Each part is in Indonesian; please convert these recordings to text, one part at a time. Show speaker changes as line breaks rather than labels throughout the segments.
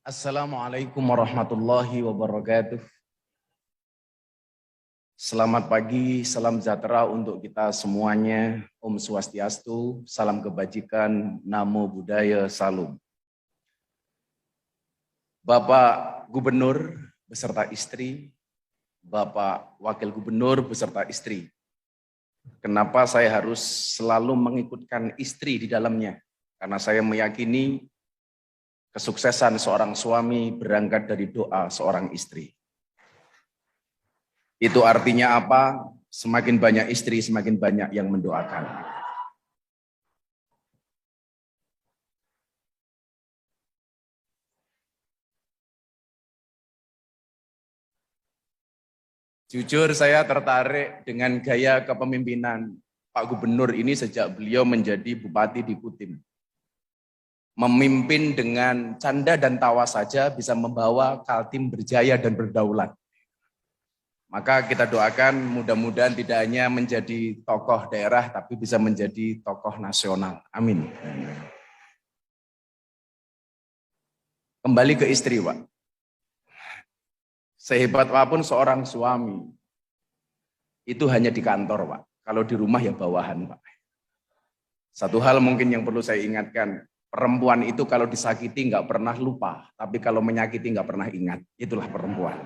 Assalamualaikum warahmatullahi wabarakatuh. Selamat pagi, salam sejahtera untuk kita semuanya. Om Swastiastu, salam kebajikan, Namo Buddhaya, Salam. Bapak Gubernur beserta istri, Bapak Wakil Gubernur beserta istri. Kenapa saya harus selalu mengikutkan istri di dalamnya? Karena saya meyakini kesuksesan seorang suami berangkat dari doa seorang istri. Itu artinya apa? Semakin banyak istri, semakin banyak yang mendoakan. Jujur saya tertarik dengan gaya kepemimpinan Pak Gubernur ini sejak beliau menjadi Bupati di Kutim. Memimpin dengan canda dan tawa saja bisa membawa Kaltim berjaya dan berdaulat. Maka kita doakan mudah-mudahan tidak hanya menjadi tokoh daerah, tapi bisa menjadi tokoh nasional. Amin. Kembali ke istri, Pak. Sehebat apapun seorang suami, itu hanya di kantor, Pak. Kalau di rumah ya bawahan, Pak. Satu hal mungkin yang perlu saya ingatkan, perempuan itu kalau disakiti nggak pernah lupa, tapi kalau menyakiti nggak pernah ingat. Itulah perempuan.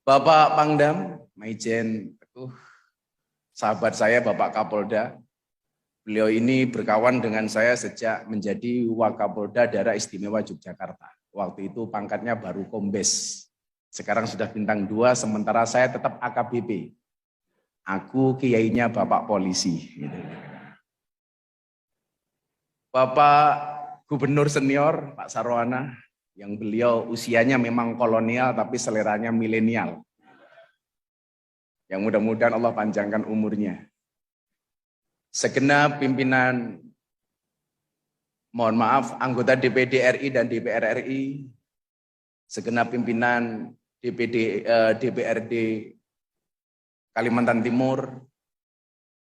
Bapak Pangdam, Maijen Teguh, sahabat saya Bapak Kapolda, beliau ini berkawan dengan saya sejak menjadi Wakapolda Daerah Istimewa Yogyakarta. Waktu itu pangkatnya baru Kombes, sekarang sudah bintang 2, sementara saya tetap AKBP. Aku kiainya Bapak Polisi. Bapak Gubernur Senior, Pak Sarwana, yang beliau usianya memang kolonial tapi seleranya milenial. Yang mudah-mudahan Allah panjangkan umurnya. Segenap pimpinan, mohon maaf, anggota DPD RI dan DPR RI, segenap pimpinan DPRD Kalimantan Timur,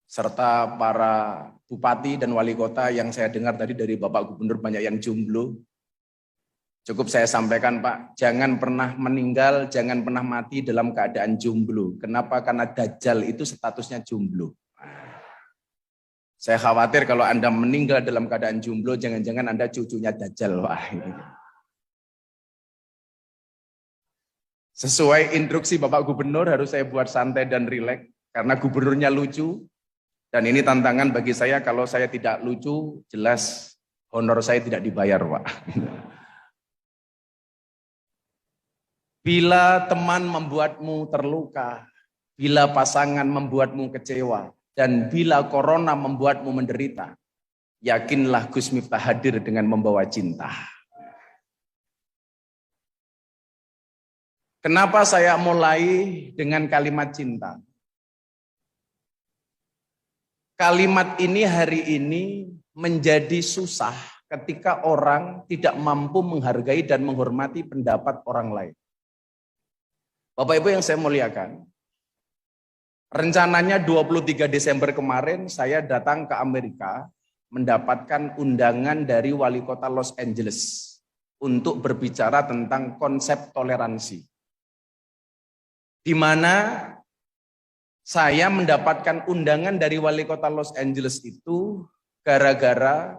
serta para bupati dan wali kota yang saya dengar tadi dari Bapak Gubernur banyak yang jomblo. Cukup saya sampaikan, Pak, jangan pernah meninggal, jangan pernah mati dalam keadaan jomblo. Kenapa? Karena Dajjal itu statusnya jomblo. Saya khawatir kalau Anda meninggal dalam keadaan jomblo, jangan-jangan Anda cucunya Dajjal, Pak. Sesuai instruksi Bapak Gubernur harus saya buat santai dan rileks, karena gubernurnya lucu. Dan ini tantangan bagi saya, kalau saya tidak lucu, jelas honor saya tidak dibayar, Pak. Bila teman membuatmu terluka, bila pasangan membuatmu kecewa, dan bila corona membuatmu menderita, yakinlah Gus Miftah hadir dengan membawa cinta. Kenapa saya mulai dengan kalimat cinta? Kalimat ini hari ini menjadi susah ketika orang tidak mampu menghargai dan menghormati pendapat orang lain. Bapak Ibu yang saya muliakan, rencananya 23 Desember kemarin saya datang ke Amerika mendapatkan undangan dari wali kota Los Angeles untuk berbicara tentang konsep toleransi. Di mana saya mendapatkan undangan dari wali kota Los Angeles itu gara-gara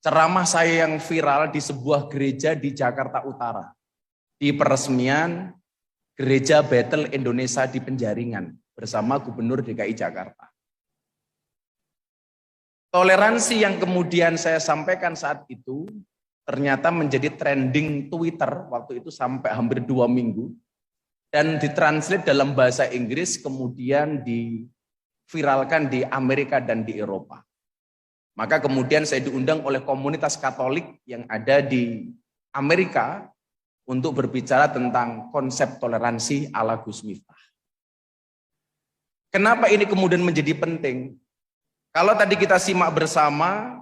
ceramah saya yang viral di sebuah gereja di Jakarta Utara. Di peresmian Gereja Bethel Indonesia di Penjaringan bersama Gubernur DKI Jakarta. Toleransi yang kemudian saya sampaikan saat itu ternyata menjadi trending Twitter waktu itu sampai hampir 2 minggu. Dan ditranslate dalam bahasa Inggris, kemudian diviralkan di Amerika dan di Eropa. Maka kemudian saya diundang oleh komunitas Katolik yang ada di Amerika untuk berbicara tentang konsep toleransi ala Gus Miftah. Kenapa ini kemudian menjadi penting? Kalau tadi kita simak bersama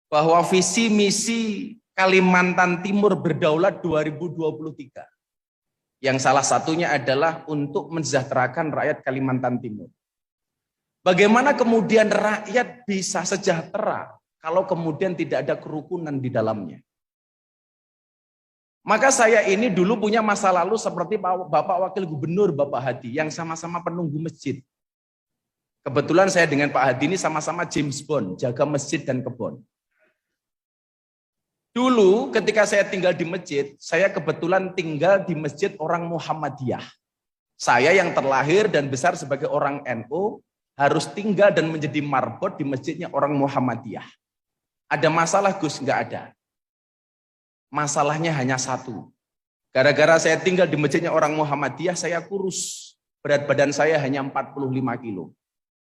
bahwa visi misi Kalimantan Timur berdaulat 2023. Yang salah satunya adalah untuk mensejahterakan rakyat Kalimantan Timur. Bagaimana kemudian rakyat bisa sejahtera kalau kemudian tidak ada kerukunan di dalamnya. Maka saya ini dulu punya masa lalu seperti Bapak Wakil Gubernur Bapak Hadi yang sama-sama penunggu masjid. Kebetulan saya dengan Pak Hadi ini sama-sama James Bond, jaga masjid dan kebun. Dulu ketika saya tinggal di masjid, saya kebetulan tinggal di masjid orang Muhammadiyah. Saya yang terlahir dan besar sebagai orang NU harus tinggal dan menjadi marbot di masjidnya orang Muhammadiyah. Ada masalah Gus? Enggak ada. Masalahnya hanya satu. Gara-gara saya tinggal di masjidnya orang Muhammadiyah, saya kurus. Berat badan saya hanya 45 kilo.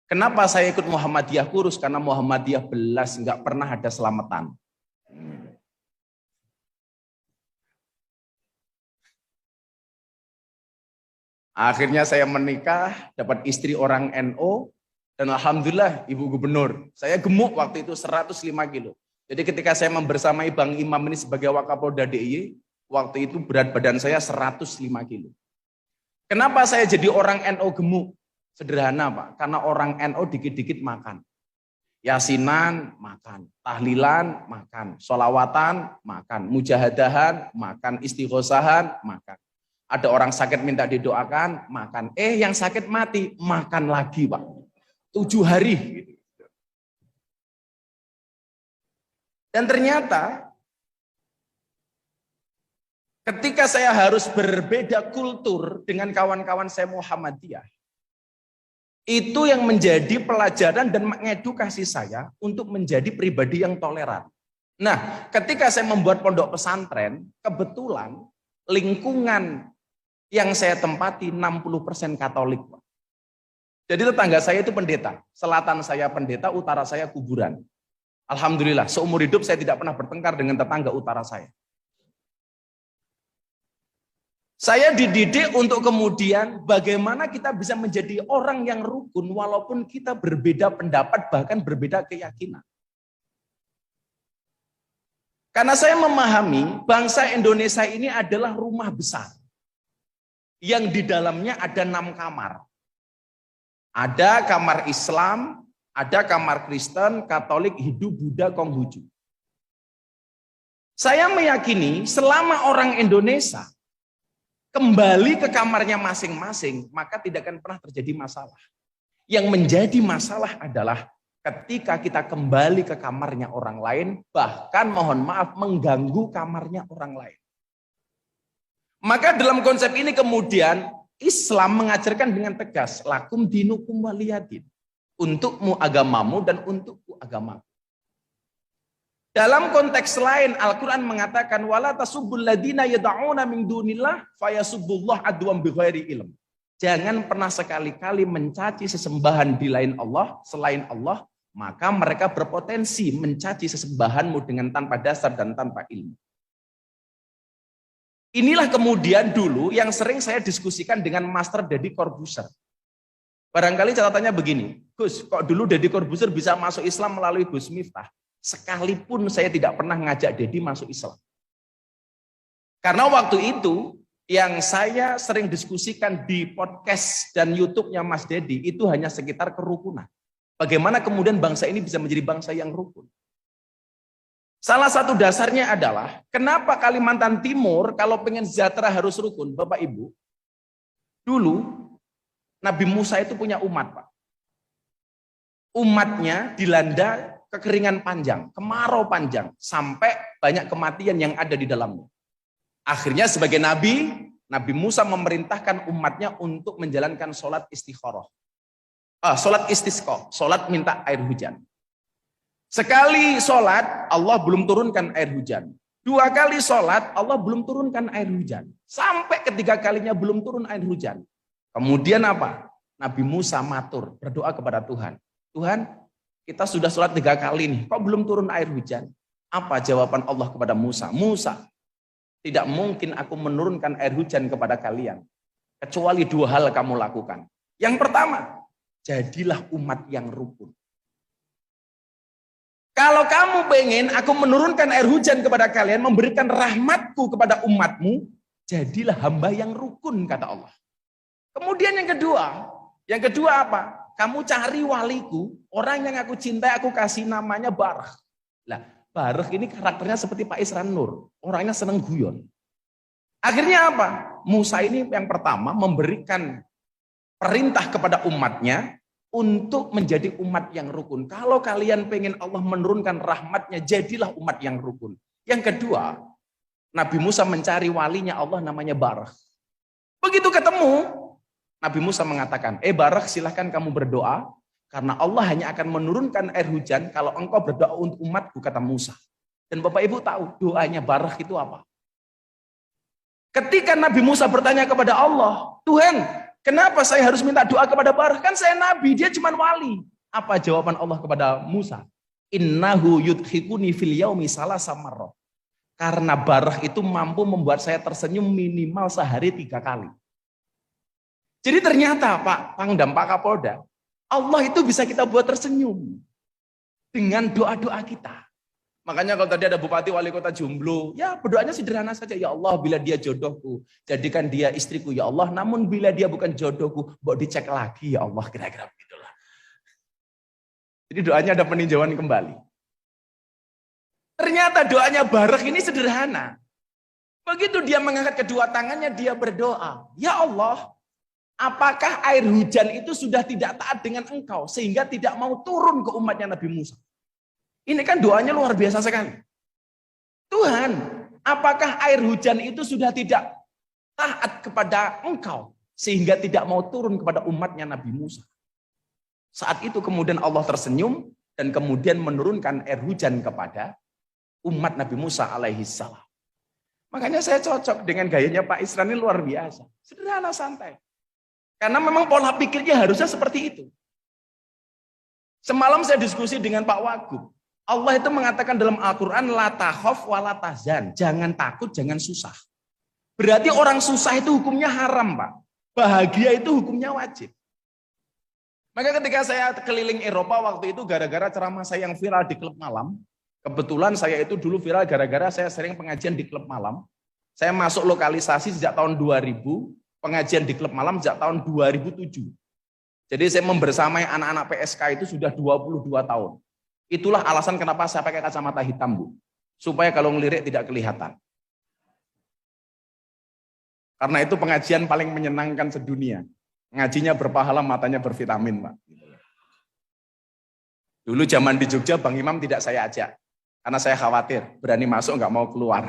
Kenapa saya ikut Muhammadiyah kurus? Karena Muhammadiyah belas, enggak pernah ada selamatan. Akhirnya saya menikah, dapat istri orang NU, dan alhamdulillah Ibu Gubernur. Saya gemuk waktu itu 105 kilo. Jadi ketika saya membersamai Bang Imam ini sebagai Wakapolda DIY, waktu itu berat badan saya 105 kilo. Kenapa saya jadi orang NU gemuk? Sederhana Pak, karena orang NU dikit-dikit makan. Yasinan, makan. Tahlilan, makan. Sholawatan, makan. Mujahadahan, makan. Istighosahan, makan. Ada orang sakit minta didoakan, makan. Yang sakit mati, makan lagi Pak. 7 hari. Dan ternyata ketika saya harus berbeda kultur dengan kawan-kawan saya Muhammadiyah, itu yang menjadi pelajaran dan mengedukasi saya untuk menjadi pribadi yang toleran. Nah, ketika saya membuat pondok pesantren, kebetulan lingkungan yang saya tempati 60% Katolik. Jadi tetangga saya itu pendeta, selatan saya pendeta, utara saya kuburan. Alhamdulillah, seumur hidup saya tidak pernah bertengkar dengan tetangga utara saya. Saya dididik untuk kemudian bagaimana kita bisa menjadi orang yang rukun walaupun kita berbeda pendapat, bahkan berbeda keyakinan. Karena saya memahami bangsa Indonesia ini adalah rumah besar. Yang di dalamnya ada 6 kamar. Ada kamar Islam, ada kamar Kristen, Katolik, Hindu, Buddha, Konghucu. Saya meyakini selama orang Indonesia kembali ke kamarnya masing-masing, maka tidak akan pernah terjadi masalah. Yang menjadi masalah adalah ketika kita kembali ke kamarnya orang lain, bahkan mohon maaf mengganggu kamarnya orang lain. Maka dalam konsep ini kemudian Islam mengajarkan dengan tegas, lakum dinukum waliyadin. Untukmu agamamu dan untukku agamaku. Dalam konteks lain Al-Quran mengatakan wala tasubbul ladina yad'una min dunillah fayasubbullah adwam bighairi ilm. Jangan pernah sekali-kali mencaci sesembahan di lain Allah, selain Allah, maka mereka berpotensi mencaci sesembahanmu dengan tanpa dasar dan tanpa ilmu. Inilah kemudian dulu yang sering saya diskusikan dengan Master Deddy Corbuzier. Barangkali catatannya begini, Gus, kok dulu Deddy Corbuzier bisa masuk Islam melalui Gus Miftah? Sekalipun saya tidak pernah ngajak Deddy masuk Islam. Karena waktu itu yang saya sering diskusikan di podcast dan YouTube-nya Mas Deddy itu hanya sekitar kerukunan. Bagaimana kemudian bangsa ini bisa menjadi bangsa yang rukun? Salah satu dasarnya adalah kenapa Kalimantan Timur kalau pengen sejahtera harus rukun, Bapak Ibu? Dulu Nabi Musa itu punya umat, Pak. Umatnya dilanda kekeringan panjang, kemarau panjang, sampai banyak kematian yang ada di dalamnya. Akhirnya sebagai Nabi, Nabi Musa memerintahkan umatnya untuk menjalankan sholat istikharah. Sholat istisqa, sholat minta air hujan. Sekali sholat, Allah belum turunkan air hujan. 2 kali sholat, Allah belum turunkan air hujan. Sampai ketiga kalinya belum turun air hujan. Kemudian apa? Nabi Musa matur, berdoa kepada Tuhan. Tuhan, kita sudah sholat 3 kali nih, kok belum turun air hujan? Apa jawaban Allah kepada Musa? Musa, tidak mungkin aku menurunkan air hujan kepada kalian. Kecuali 2 hal kamu lakukan. Yang pertama, jadilah umat yang rukun. Kalau kamu pengen aku menurunkan air hujan kepada kalian, memberikan rahmatku kepada umatmu, jadilah hamba yang rukun, kata Allah. Kemudian yang kedua apa? Kamu cari waliku, orang yang aku cintai, aku kasih namanya Barah. Lah, Barakh ini karakternya seperti Pak Isran Nur, orangnya seneng guyon. Akhirnya apa? Musa ini yang pertama memberikan perintah kepada umatnya untuk menjadi umat yang rukun. Kalau kalian pengen Allah menurunkan rahmatnya, jadilah umat yang rukun. Yang kedua, Nabi Musa mencari walinya Allah namanya Barakh. Begitu ketemu, Nabi Musa mengatakan, Barakh silahkan kamu berdoa, karena Allah hanya akan menurunkan air hujan kalau engkau berdoa untuk umatku, kata Musa. Dan Bapak Ibu tahu doanya Barakh itu apa? Ketika Nabi Musa bertanya kepada Allah, Tuhan, kenapa saya harus minta doa kepada Barakh? Kan saya Nabi, dia cuma wali. Apa jawaban Allah kepada Musa? Innahu yudhikuni fil yaumi salasa marrah. Karena Barakh itu mampu membuat saya tersenyum minimal sehari 3 kali. Jadi ternyata Pak Pangdam, Pak Kapolda, Allah itu bisa kita buat tersenyum dengan doa-doa kita. Makanya kalau tadi ada bupati wali kota jomblo, ya berdoanya sederhana saja. Ya Allah, bila dia jodohku, jadikan dia istriku ya Allah. Namun bila dia bukan jodohku, mau dicek lagi ya Allah, kira-kira begitulah. Jadi doanya ada peninjauan kembali. Ternyata doanya Barakh ini sederhana. Begitu dia mengangkat kedua tangannya, dia berdoa. Ya Allah, apakah air hujan itu sudah tidak taat dengan engkau, sehingga tidak mau turun ke umatnya Nabi Musa? Ini kan doanya luar biasa sekali. Tuhan, apakah air hujan itu sudah tidak taat kepada engkau, sehingga tidak mau turun kepada umatnya Nabi Musa? Saat itu kemudian Allah tersenyum, dan kemudian menurunkan air hujan kepada umat Nabi Musa alaihi salam. Makanya saya cocok dengan gayanya Pak Isran ini luar biasa. Sederhana, santai. Karena memang pola pikirnya harusnya seperti itu. Semalam saya diskusi dengan Pak Wagub. Allah itu mengatakan dalam Al-Quran, la takhaf wa la tahzan. Jangan takut, jangan susah. Berarti orang susah itu hukumnya haram, Pak. Bahagia itu hukumnya wajib. Maka ketika saya keliling Eropa waktu itu gara-gara ceramah saya yang viral di klub malam. Kebetulan saya itu dulu viral gara-gara saya sering pengajian di klub malam. Saya masuk lokalisasi sejak tahun 2000, pengajian di klub malam sejak tahun 2007. Jadi saya membersamai anak-anak PSK itu sudah 22 tahun. Itulah alasan kenapa saya pakai kacamata hitam, Bu. Supaya kalau ngelirik tidak kelihatan. Karena itu pengajian paling menyenangkan sedunia. Ngajinya berpahala, matanya bervitamin, Pak. Dulu zaman di Jogja, Bang Imam tidak saya ajak. Karena saya khawatir, berani masuk nggak mau keluar.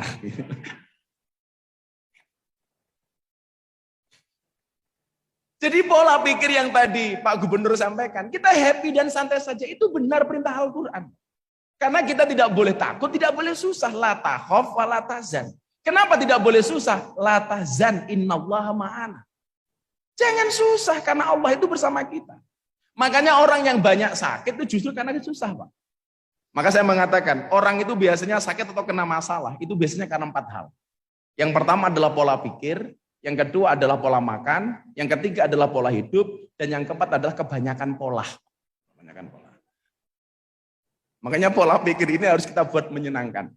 Jadi pola pikir yang tadi Pak Gubernur sampaikan, kita happy dan santai saja, itu benar perintah Al-Quran. Karena kita tidak boleh takut, tidak boleh susah. La takhaf wa la tahzan. Kenapa tidak boleh susah? La tahzan innallaha ma'ana. Jangan susah, karena Allah itu bersama kita. Makanya orang yang banyak sakit itu justru karena susah, Pak. Maka saya mengatakan, orang itu biasanya sakit atau kena masalah, itu biasanya karena 4 hal. Yang pertama adalah pola pikir, yang kedua adalah pola makan, yang ketiga adalah pola hidup, dan yang keempat adalah kebanyakan pola. Makanya pola pikir ini harus kita buat menyenangkan.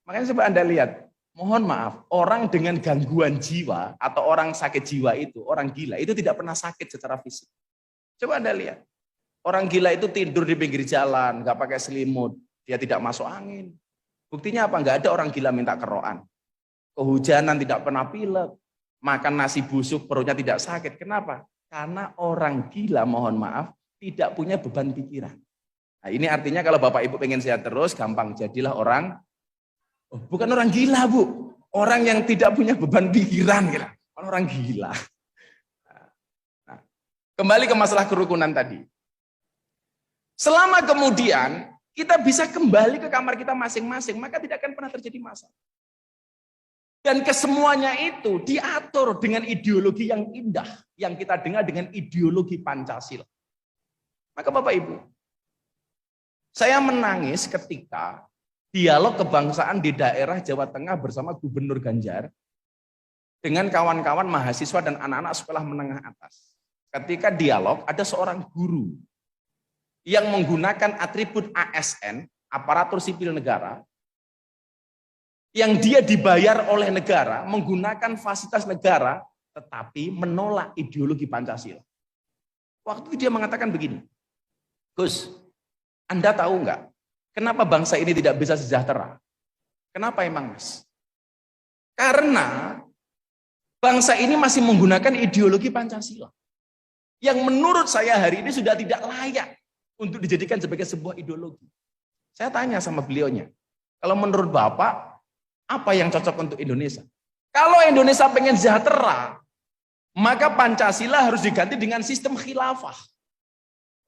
Makanya coba Anda lihat, mohon maaf, orang dengan gangguan jiwa atau orang sakit jiwa itu, orang gila, itu tidak pernah sakit secara fisik. Coba Anda lihat, orang gila itu tidur di pinggir jalan, nggak pakai selimut, dia tidak masuk angin. Buktinya apa? Nggak ada orang gila minta keroan. Kehujanan tidak pernah pilek. Makan nasi busuk, perutnya tidak sakit. Kenapa? Karena orang gila, mohon maaf, tidak punya beban pikiran. Nah, ini artinya kalau Bapak Ibu pengen sehat terus, gampang. Jadilah orang, bukan orang gila, Bu. Orang yang tidak punya beban pikiran. Gila. Orang gila. Nah, kembali ke masalah kerukunan tadi. Selama kemudian kita bisa kembali ke kamar kita masing-masing, maka tidak akan pernah terjadi masalah. Dan kesemuanya itu diatur dengan ideologi yang indah, yang kita dengar dengan ideologi Pancasila. Maka Bapak Ibu, saya menangis ketika dialog kebangsaan di daerah Jawa Tengah bersama Gubernur Ganjar dengan kawan-kawan mahasiswa dan anak-anak sekolah menengah atas. Ketika dialog, ada seorang guru yang menggunakan atribut ASN, aparatur sipil negara, yang dia dibayar oleh negara, menggunakan fasilitas negara, tetapi menolak ideologi Pancasila. Waktu itu dia mengatakan begini, Gus, Anda tahu nggak, Kenapa bangsa ini tidak bisa sejahtera? Kenapa emang, Mas? Karena bangsa ini masih menggunakan ideologi Pancasila. Yang menurut saya hari ini sudah tidak layak untuk dijadikan sebagai sebuah ideologi. Saya tanya sama beliaunya, kalau menurut Bapak, apa yang cocok untuk Indonesia? Kalau Indonesia pengen sejahtera, maka Pancasila harus diganti dengan sistem khilafah.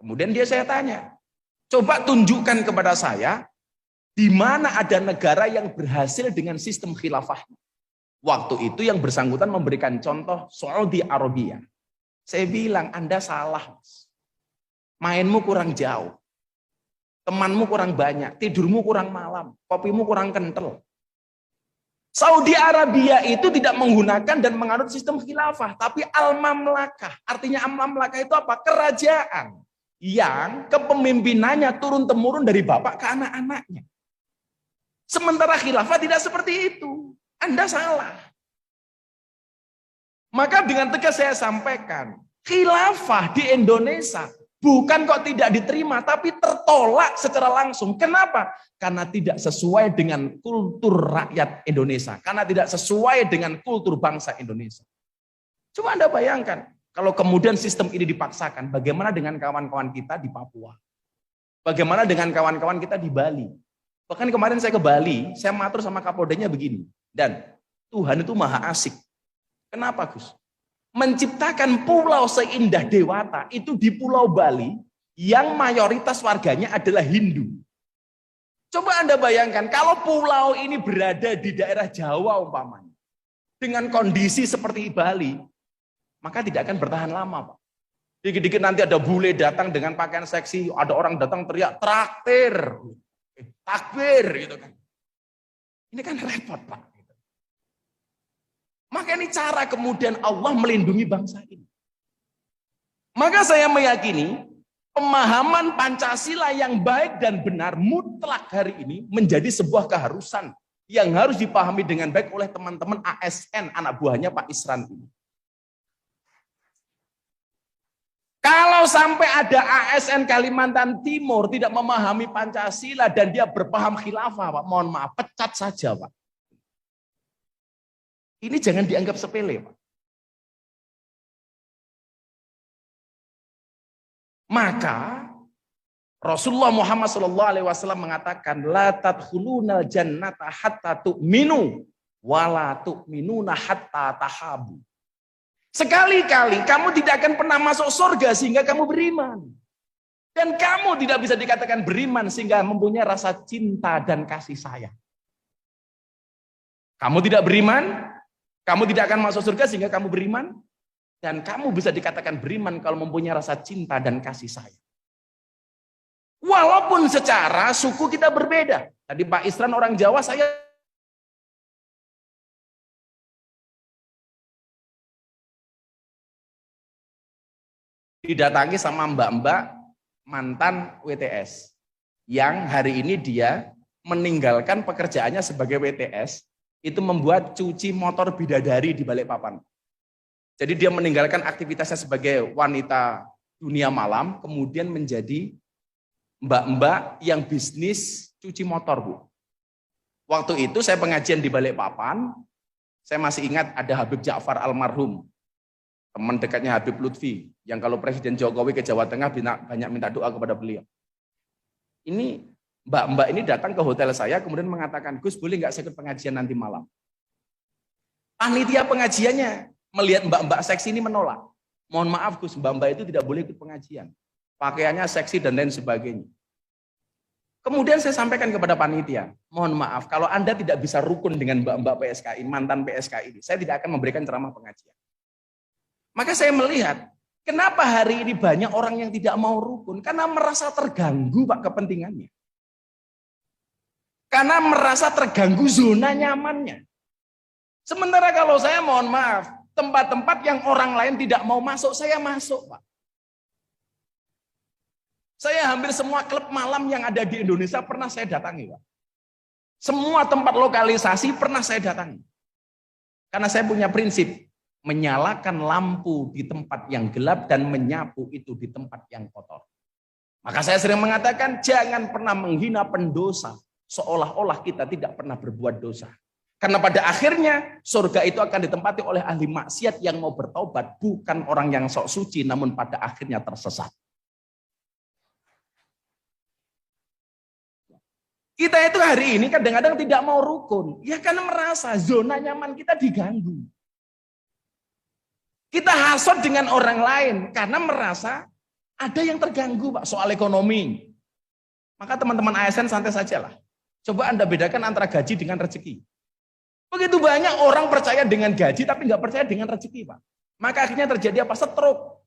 Kemudian saya tanya, coba tunjukkan kepada saya, di mana ada negara yang berhasil dengan sistem khilafah. Waktu itu yang bersangkutan memberikan contoh Saudi Arabia. Saya bilang, Anda salah, Mas. Mainmu kurang jauh. Temanmu kurang banyak, tidurmu kurang malam, kopimu kurang kental. Saudi Arabia itu tidak menggunakan dan menganut sistem khilafah, tapi al-mamlakah. Artinya al-mamlakah itu apa? Kerajaan yang kepemimpinannya turun-temurun dari bapak ke anak-anaknya. Sementara khilafah tidak seperti itu. Anda salah. Maka dengan tegas saya sampaikan, khilafah di Indonesia bukan kok tidak diterima, tapi tertolak secara langsung. Kenapa? Karena tidak sesuai dengan kultur rakyat Indonesia. Karena tidak sesuai dengan kultur bangsa Indonesia. Coba Anda bayangkan, kalau kemudian sistem ini dipaksakan, bagaimana dengan kawan-kawan kita di Papua? Bagaimana dengan kawan-kawan kita di Bali? Bahkan kemarin saya ke Bali, saya matur sama Kapoldanya begini, dan Tuhan itu maha asik. Kenapa, Gus? Menciptakan pulau seindah Dewata itu di Pulau Bali yang mayoritas warganya adalah Hindu. Coba Anda bayangkan kalau pulau ini berada di daerah Jawa umpamanya, dengan kondisi seperti Bali, maka tidak akan bertahan lama, Pak. Dikit-dikit nanti ada bule datang dengan pakaian seksi, ada orang datang teriak traktir, takbir gitu kan. Ini kan repot, Pak. Maka ini cara kemudian Allah melindungi bangsa ini. Maka saya meyakini pemahaman Pancasila yang baik dan benar mutlak hari ini menjadi sebuah keharusan yang harus dipahami dengan baik oleh teman-teman ASN, anak buahnya Pak Isran ini. Kalau sampai ada ASN Kalimantan Timur tidak memahami Pancasila dan dia berpaham khilafah, Pak, mohon maaf, pecat saja, Pak. Ini jangan dianggap sepele, Pak. Maka Rasulullah Muhammad SAW mengatakan, la tadkhulunal jannata hatta tu'minu wa la tu'minuna hatta tahabu. Sekali-kali kamu tidak akan pernah masuk surga sehingga kamu beriman. Dan kamu tidak bisa dikatakan beriman sehingga mempunyai rasa cinta dan kasih sayang. Kamu tidak beriman, kamu tidak akan masuk surga sehingga kamu beriman, dan kamu bisa dikatakan beriman kalau mempunyai rasa cinta dan kasih sayang. Walaupun secara suku kita berbeda. Tadi Pak Isran orang Jawa, saya didatangi sama mbak-mbak mantan WTS. Yang hari ini dia meninggalkan pekerjaannya sebagai WTS, itu membuat cuci motor bidadari di Balikpapan. Jadi dia meninggalkan aktivitasnya sebagai wanita dunia malam, kemudian menjadi mbak-mbak yang bisnis cuci motor, Bu. Waktu itu saya pengajian di Balikpapan, saya masih ingat ada Habib Ja'far almarhum, teman dekatnya Habib Lutfi, yang kalau Presiden Jokowi ke Jawa Tengah banyak minta doa kepada beliau. Ini mbak-mbak ini datang ke hotel saya, kemudian mengatakan, Gus boleh nggak saya ikut pengajian nanti malam? Panitia pengajiannya melihat mbak-mbak seksi ini menolak. Mohon maaf Gus, mbak-mbak itu tidak boleh ikut pengajian. Pakaiannya seksi dan lain sebagainya. Kemudian saya sampaikan kepada panitia, mohon maaf, kalau Anda tidak bisa rukun dengan mbak-mbak PSKI, mantan PSKI ini, saya tidak akan memberikan ceramah pengajian. Maka saya melihat, kenapa hari ini banyak orang yang tidak mau rukun? Karena merasa terganggu, Pak, kepentingannya. Karena merasa terganggu zona nyamannya. Sementara kalau saya mohon maaf, tempat-tempat yang orang lain tidak mau masuk, saya masuk, Pak. Saya hampir semua klub malam yang ada di Indonesia pernah saya datangi, Pak. Semua tempat lokalisasi pernah saya datangi. Karena saya punya prinsip, menyalakan lampu di tempat yang gelap dan menyapu itu di tempat yang kotor. Maka saya sering mengatakan jangan pernah menghina pendosa seolah-olah kita tidak pernah berbuat dosa. Karena pada akhirnya surga itu akan ditempati oleh ahli maksiat yang mau bertobat, bukan orang yang sok suci namun pada akhirnya tersesat. Kita itu hari ini kadang-kadang tidak mau rukun, ya karena merasa zona nyaman kita diganggu. Kita hasad dengan orang lain karena merasa ada yang terganggu Pak soal ekonomi. Maka teman-teman ASN santai sajalah. Coba Anda bedakan antara gaji dengan rezeki. Begitu banyak orang percaya dengan gaji tapi nggak percaya dengan rezeki Pak. Maka akhirnya terjadi apa? Stroke.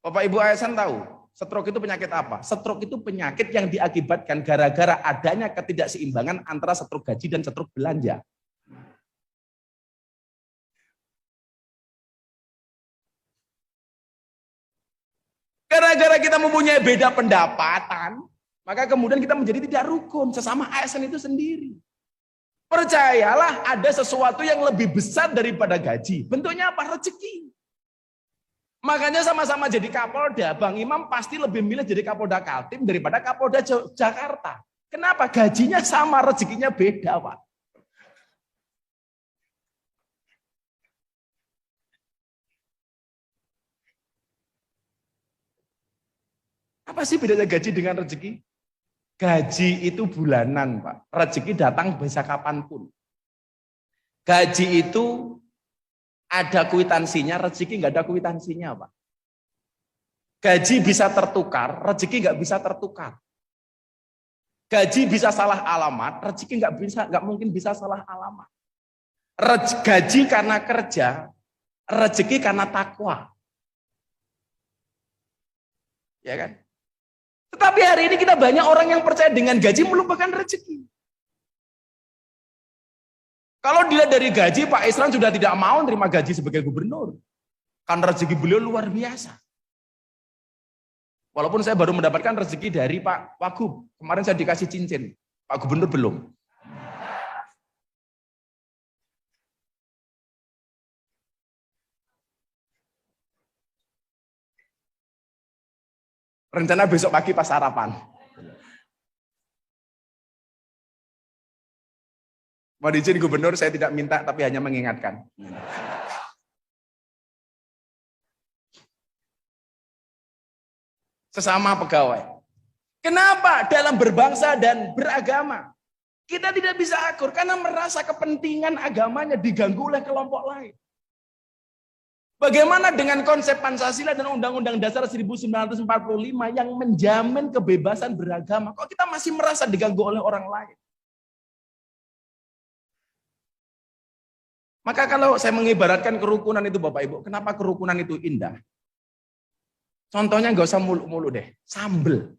Bapak Ibu ASN tahu? Stroke itu penyakit apa? Stroke itu penyakit yang diakibatkan gara-gara adanya ketidakseimbangan antara stroke gaji dan stroke belanja. Gara-gara kita mempunyai beda pendapatan, maka kemudian kita menjadi tidak rukun sesama ASN itu sendiri. Percayalah ada sesuatu yang lebih besar daripada gaji. Bentuknya apa? Rezeki. Makanya sama-sama jadi Kapolda, Bang Imam pasti lebih milih jadi Kapolda Kaltim daripada Kapolda Jakarta. Kenapa? Gajinya sama, rezekinya beda, Pak. Apa sih bedanya gaji dengan rezeki? Gaji itu bulanan, Pak. Rezeki datang bisa kapanpun. Gaji itu ada kwitansinya, rezeki nggak ada kwitansinya, Pak. Gaji bisa tertukar, rezeki nggak bisa tertukar. Gaji bisa salah alamat, rezeki nggak mungkin bisa salah alamat. Gaji karena kerja, rezeki karena takwa. Ya kan? Tetapi hari ini kita banyak orang yang percaya dengan gaji melupakan rezeki. Kalau dilihat dari gaji, Pak Isran sudah tidak mau terima gaji sebagai gubernur. Karena rezeki beliau luar biasa. Walaupun saya baru mendapatkan rezeki dari Pak Wagub. Kemarin saya dikasih cincin. Pak Gubernur belum. Rencana besok pagi pas sarapan. Mau izin gubernur, saya tidak minta, tapi hanya mengingatkan. Sesama pegawai. Kenapa dalam berbangsa dan beragama kita tidak bisa akur? Karena merasa kepentingan agamanya diganggu oleh kelompok lain. Bagaimana dengan konsep Pancasila dan Undang-Undang Dasar 1945 yang menjamin kebebasan beragama? Kok kita masih merasa diganggu oleh orang lain? Maka kalau saya mengibaratkan kerukunan itu Bapak Ibu, kenapa kerukunan itu indah? Contohnya nggak usah mulu-mulu deh, sambel.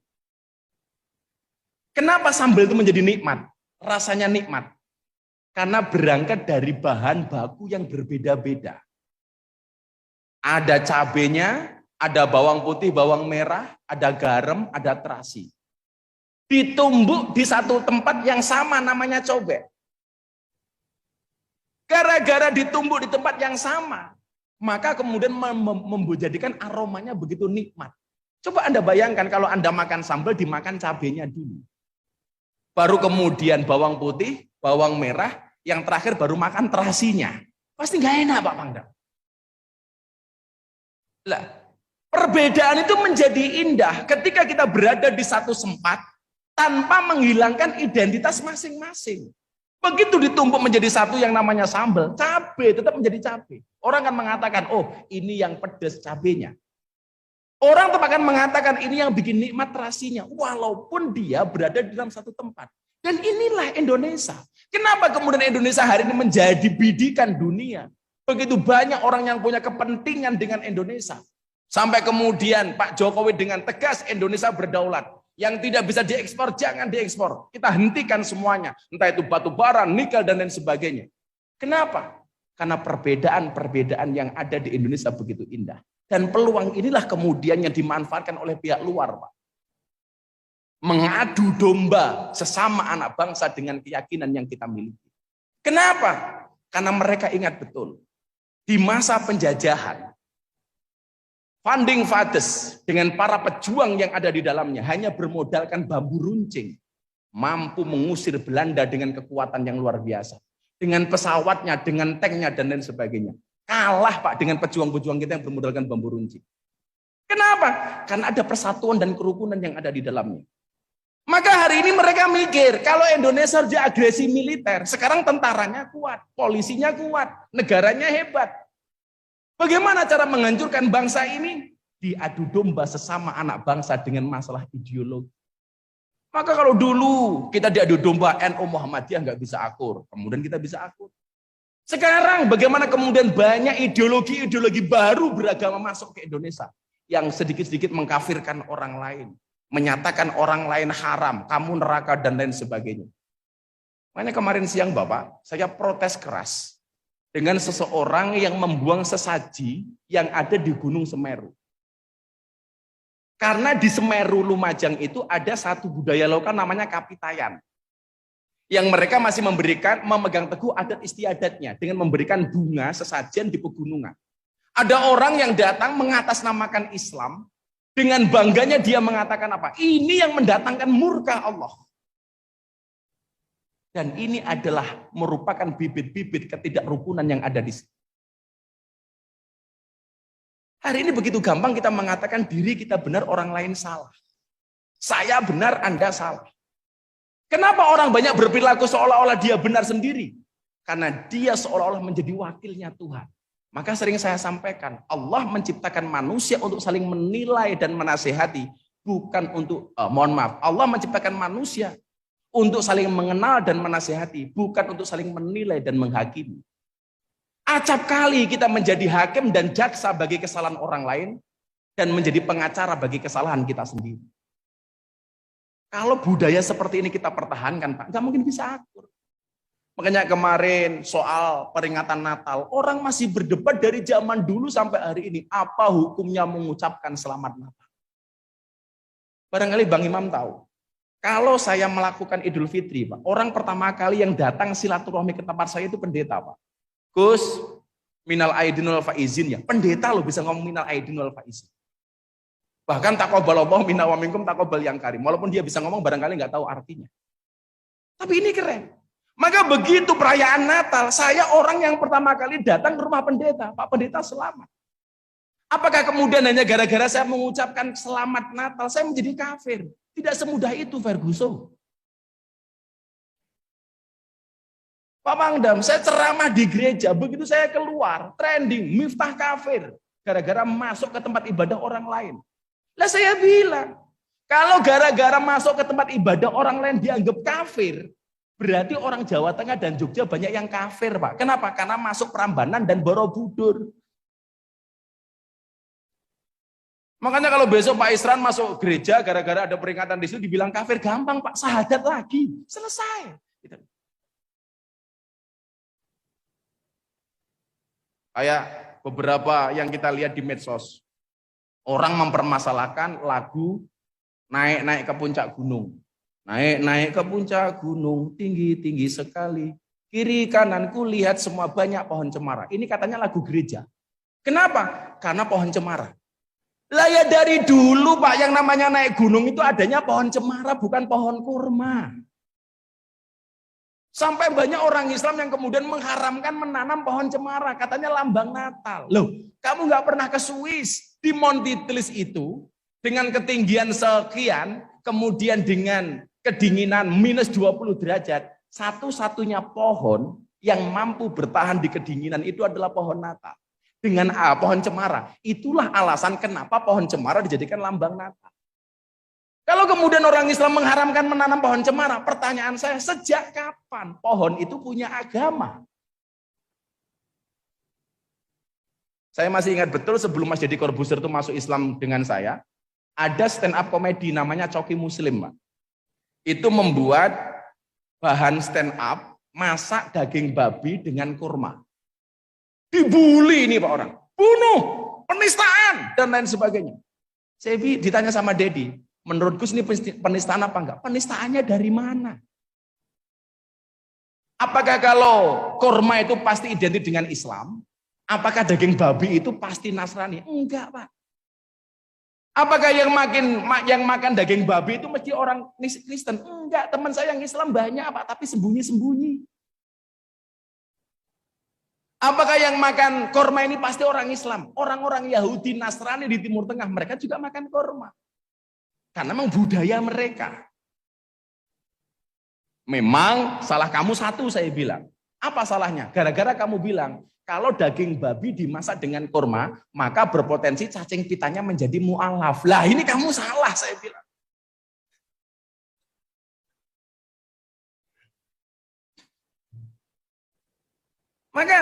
Kenapa sambel itu menjadi nikmat? Rasanya nikmat. Karena berangkat dari bahan baku yang berbeda-beda. Ada cabenya, ada bawang putih, bawang merah, ada garam, ada terasi. Ditumbuk di satu tempat yang sama namanya cobek. Gara-gara ditumbuk di tempat yang sama, maka kemudian menjadikan aromanya begitu nikmat. Coba Anda bayangkan kalau Anda makan sambal, dimakan cabenya dulu. Baru kemudian bawang putih, bawang merah, yang terakhir baru makan terasinya. Pasti nggak enak Pak Pangdam. Lah, perbedaan itu menjadi indah ketika kita berada di satu tempat tanpa menghilangkan identitas masing-masing. Begitu ditumpuk menjadi satu yang namanya sambal, cabai tetap menjadi cabai. Orang akan mengatakan, oh ini yang pedas cabenya. Orang tetap akan mengatakan ini yang bikin nikmat terasinya, walaupun dia berada di dalam satu tempat. Dan inilah Indonesia. Kenapa kemudian Indonesia hari ini menjadi bidikan dunia? Begitu banyak orang yang punya kepentingan dengan Indonesia. Sampai kemudian Pak Jokowi dengan tegas Indonesia berdaulat. Yang tidak bisa diekspor, jangan diekspor. Kita hentikan semuanya. Entah itu batu bara, nikel, dan lain sebagainya. Kenapa? Karena perbedaan-perbedaan yang ada di Indonesia begitu indah. Dan peluang inilah kemudian yang dimanfaatkan oleh pihak luar, Pak. Mengadu domba sesama anak bangsa dengan keyakinan yang kita miliki. Kenapa? Karena mereka ingat betul. Di masa penjajahan, Founding fathers dengan para pejuang yang ada di dalamnya hanya bermodalkan bambu runcing, mampu mengusir Belanda dengan kekuatan yang luar biasa. Dengan pesawatnya, dengan tanknya, dan lain sebagainya. Kalah Pak dengan pejuang-pejuang kita yang bermodalkan bambu runcing. Kenapa? Karena ada persatuan dan kerukunan yang ada di dalamnya. Maka hari ini mereka mikir, kalau Indonesia harus agresi militer, sekarang tentaranya kuat, polisinya kuat, negaranya hebat. Bagaimana cara menghancurkan bangsa ini? Diadu domba sesama anak bangsa dengan masalah ideologi. Maka kalau dulu kita diadu domba NU Muhammadiyah nggak bisa akur, kemudian kita bisa akur. Sekarang bagaimana kemudian banyak ideologi-ideologi baru beragama masuk ke Indonesia yang sedikit-sedikit mengkafirkan orang lain, menyatakan orang lain haram, kamu neraka dan lain sebagainya. Makanya kemarin siang Bapak, saya protes keras dengan seseorang yang membuang sesaji yang ada di Gunung Semeru. Karena di Semeru Lumajang itu ada satu budaya lokal namanya Kapitayan. Yang mereka masih memegang teguh adat istiadatnya dengan memberikan bunga sesajen di pegunungan. Ada orang yang datang mengatasnamakan Islam, dengan bangganya dia mengatakan apa? Ini yang mendatangkan murka Allah. Dan ini adalah merupakan bibit-bibit ketidakrukunan yang ada di sini. Hari ini begitu gampang kita mengatakan diri kita benar, orang lain salah. Saya benar, Anda salah. Kenapa orang banyak berperilaku seolah-olah dia benar sendiri? Karena dia seolah-olah menjadi wakilnya Tuhan. Maka sering saya sampaikan, Allah menciptakan manusia untuk saling menilai dan menasehati, bukan untuk, Allah menciptakan manusia untuk saling mengenal dan menasehati, bukan untuk saling menilai dan menghakimi. Acap kali kita menjadi hakim dan jaksa bagi kesalahan orang lain, dan menjadi pengacara bagi kesalahan kita sendiri. Kalau budaya seperti ini kita pertahankan, Pak, nggak mungkin bisa akur. Makanya kemarin soal peringatan Natal, orang masih berdebat dari zaman dulu sampai hari ini, apa hukumnya mengucapkan selamat Natal. Barangkali Bang Imam tahu, kalau saya melakukan Idul Fitri, Pak, orang pertama kali yang datang silaturahmi ke tempat saya itu pendeta, Pak. Gus, minal aidin wal faizin ya. Pendeta loh bisa ngomong minal aidin wal faizin. Bahkan taqabbalallahu minna wa minkum taqabbal yang karim. Walaupun dia bisa ngomong barangkali nggak tahu artinya. Tapi ini keren. Maka begitu perayaan Natal, saya orang yang pertama kali datang ke rumah pendeta. Pak pendeta selamat. Apakah kemudian hanya gara-gara saya mengucapkan selamat Natal, saya menjadi kafir? Tidak semudah itu, Ferguson. Pak Pangdam, saya ceramah di gereja, begitu saya keluar, trending, Miftah kafir. Gara-gara masuk ke tempat ibadah orang lain. Lah saya bilang, kalau gara-gara masuk ke tempat ibadah orang lain dianggap kafir, berarti orang Jawa Tengah dan Jogja banyak yang kafir, Pak. Kenapa? Karena masuk Prambanan dan Borobudur. Makanya kalau besok Pak Isran masuk gereja, gara-gara ada peringatan di situ, dibilang kafir, gampang Pak, syahadat lagi, selesai. Gitu. Kayak beberapa yang kita lihat di medsos, orang mempermasalahkan lagu naik-naik ke puncak gunung. Naik-naik ke puncak gunung, tinggi-tinggi sekali. Kiri kananku lihat semua banyak pohon cemara. Ini katanya lagu gereja. Kenapa? Karena pohon cemara. Lah ya dari dulu Pak, yang namanya naik gunung itu adanya pohon cemara, bukan pohon kurma. Sampai banyak orang Islam yang kemudian mengharamkan menanam pohon cemara, katanya lambang Natal. Loh, kamu nggak pernah ke Swiss, di Monti Tlis itu, dengan ketinggian sekian, kemudian dengan kedinginan minus 20 derajat, satu-satunya pohon yang mampu bertahan di kedinginan itu adalah pohon Natal. Dengan pohon cemara. Itulah alasan kenapa pohon cemara dijadikan lambang Natal. Kalau kemudian orang Islam mengharamkan menanam pohon cemara, pertanyaan saya, sejak kapan pohon itu punya agama? Saya masih ingat betul sebelum Mas Deddy Corbuzier itu masuk Islam dengan saya, ada stand up komedi namanya Coki Muslim, Pak. Itu membuat bahan stand up masak daging babi dengan kurma. Dibully ini Pak orang, bunuh, penistaan, dan lain sebagainya. Saya ditanya sama Dedi, menurut Gus ini penistaan apa enggak? Penistaannya dari mana? Apakah kalau kurma itu pasti identik dengan Islam? Apakah daging babi itu pasti Nasrani? Enggak Pak. Apakah yang makan daging babi itu mesti orang Kristen? Enggak, teman saya yang Islam banyak Pak, tapi sembunyi-sembunyi. Apakah yang makan korma ini pasti orang Islam? Orang-orang Yahudi, Nasrani di Timur Tengah, mereka juga makan korma. Karena memang budaya mereka. Memang salah kamu satu saya bilang. Apa salahnya? Gara-gara kamu bilang, kalau daging babi dimasak dengan korma, maka berpotensi cacing pitanya menjadi mu'alaf. Lah ini kamu salah saya bilang. Maka